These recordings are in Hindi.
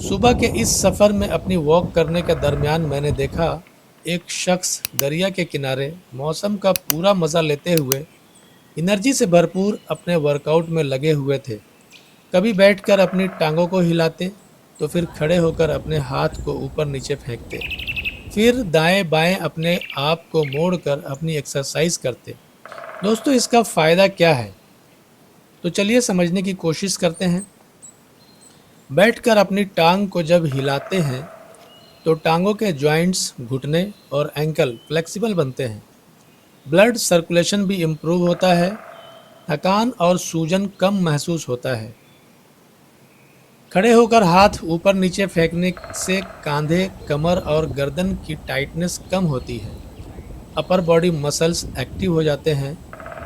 सुबह के इस सफ़र में अपनी वॉक करने के दरमियान मैंने देखा एक शख्स दरिया के किनारे मौसम का पूरा मज़ा लेते हुए एनर्जी से भरपूर अपने वर्कआउट में लगे हुए थे। कभी बैठकर अपनी टांगों को हिलाते, तो फिर खड़े होकर अपने हाथ को ऊपर नीचे फेंकते, फिर दाएं बाएं अपने आप को मोड़कर अपनी एक्सरसाइज करते। दोस्तों, इसका फ़ायदा क्या है? तो चलिए समझने की कोशिश करते हैं। बैठकर अपनी टांग को जब हिलाते हैं तो टांगों के जॉइंट्स, घुटने और एंकल फ्लेक्सिबल बनते हैं। ब्लड सर्कुलेशन भी इम्प्रूव होता है। थकान और सूजन कम महसूस होता है। खड़े होकर हाथ ऊपर नीचे फेंकने से कंधे, कमर और गर्दन की टाइटनेस कम होती है। अपर बॉडी मसल्स एक्टिव हो जाते हैं।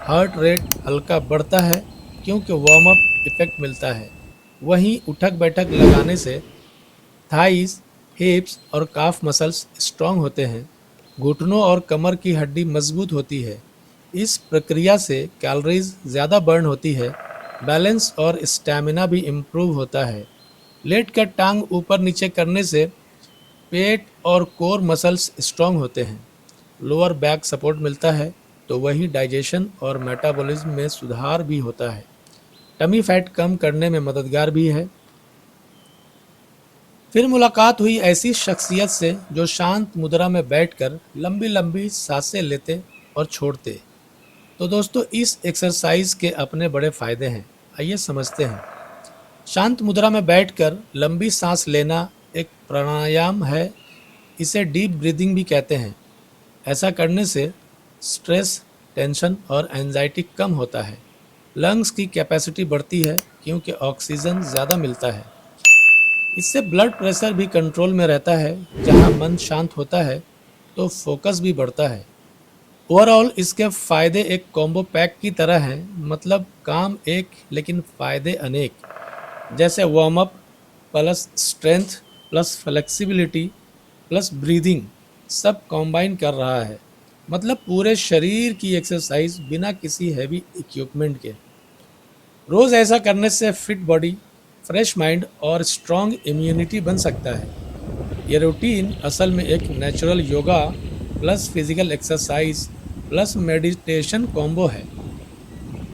हार्ट रेट हल्का बढ़ता है क्योंकि वार्म अप इफेक्ट मिलता है। वहीं उठक बैठक लगाने से थाइस, हिप्स और काफ मसल्स स्ट्रांग होते हैं। घुटनों और कमर की हड्डी मजबूत होती है। इस प्रक्रिया से कैलोरीज ज़्यादा बर्न होती है। बैलेंस और स्टैमिना भी इम्प्रूव होता है। लेट कर टांग ऊपर नीचे करने से पेट और कोर मसल्स स्ट्रांग होते हैं। लोअर बैक सपोर्ट मिलता है, तो वही डाइजेशन और मेटाबॉलिज्म में सुधार भी होता है। टमी फैट कम करने में मददगार भी है। फिर मुलाकात हुई ऐसी शख्सियत से जो शांत मुद्रा में बैठकर लंबी लंबी सांसें लेते और छोड़ते। तो दोस्तों, इस एक्सरसाइज के अपने बड़े फायदे हैं। आइए समझते हैं। शांत मुद्रा में बैठकर लंबी सांस लेना एक प्राणायाम है। इसे डीप ब्रीदिंग भी कहते हैं। ऐसा करने से स्ट्रेस, टेंशन और एंजाइटी कम होता है। लंग्स की कैपेसिटी बढ़ती है क्योंकि ऑक्सीजन ज़्यादा मिलता है। इससे ब्लड प्रेशर भी कंट्रोल में रहता है। जहां मन शांत होता है तो फोकस भी बढ़ता है। ओवरऑल इसके फायदे एक कॉम्बो पैक की तरह हैं, मतलब काम एक लेकिन फायदे अनेक। जैसे warm up plus strength plus flexibility plus breathing, सब कॉम्बाइन कर रहा है। मतलब पूरे शरीर की एक्सरसाइज बिना किसी हैवी इक्विपमेंट के। रोज़ ऐसा करने से फिट बॉडी, फ्रेश माइंड और स्ट्रॉन्ग इम्यूनिटी बन सकता है। ये रूटीन असल में एक natural yoga plus physical exercise plus meditation combo है।